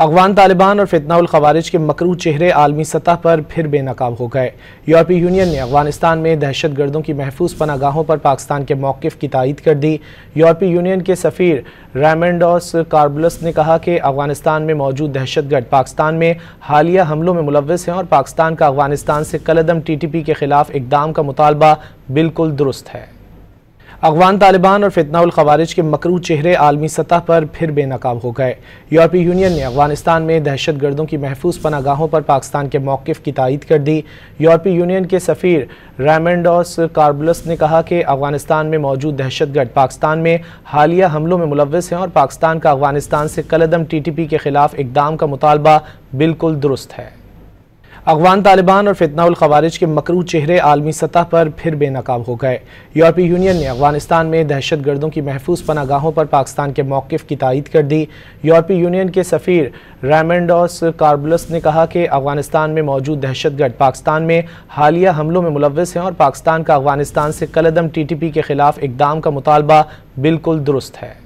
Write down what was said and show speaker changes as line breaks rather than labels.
अफगान तालिबान और फितनाउल खवारिज के मकरू चेहरे आलमी सतह पर फिर बेनकाब हो गए। यूरोपीय यूनियन ने अफगानिस्तान में दहशत गर्दों की महफूज पनागाहों पर पाकिस्तान के मौक़िफ़ की तायीद कर दी। यूरोपीय यूनियन के सफ़ीर रैमंडोस कार्बलस ने कहा कि अफगानिस्तान में मौजूद दहशतगर्द पाकिस्तान में हालिया हमलों में मुलव्वस हैं और पाकिस्तान का अफगानिस्तान से कलअदम TTP के खिलाफ इक़दाम का मुतालबा बिल्कुल दुरुस्त है। अफगान तालिबान और फितनाउल खवारिज के मकरू चेहरे आलमी सतह पर फिर बेनकाब हो गए। यूरोपीय यूनियन ने अफगानिस्तान में दहशत गर्दों की महफूज पनागाहों पर पाकिस्तान के मौक़िफ़ की तायीद कर दी। यूरोपीय यूनियन के सफ़ीर रैमंडोस कार्बलस ने कहा कि अफगानिस्तान में मौजूद दहशतगर्द पाकिस्तान में हालिया हमलों में मुलव्वस हैं और पाकिस्तान का अफगानिस्तान से कलअदम TTP के खिलाफ इक़दाम का मुतालबा बिल्कुल दुरुस्त है। अफगान तालिबान और फितनाउल खवारिज के मकरू चेहरे आलमी सतह पर फिर बेनकाब हो गए। यूरोपीय यूनियन ने अफगानिस्तान में दहशत गर्दों की महफूज पनागाहों पर पाकिस्तान के मौक़िफ़ की तायीद कर दी। यूरोपीय यूनियन के सफ़ीर रैमंडोस कार्बलस ने कहा कि अफगानिस्तान में मौजूद दहशतगर्द पाकिस्तान में हालिया हमलों में मुलव्वस हैं और पाकिस्तान का अफगानिस्तान से कलअदम TTP के खिलाफ इक़दाम का मुतालबा बिल्कुल दुरुस्त है।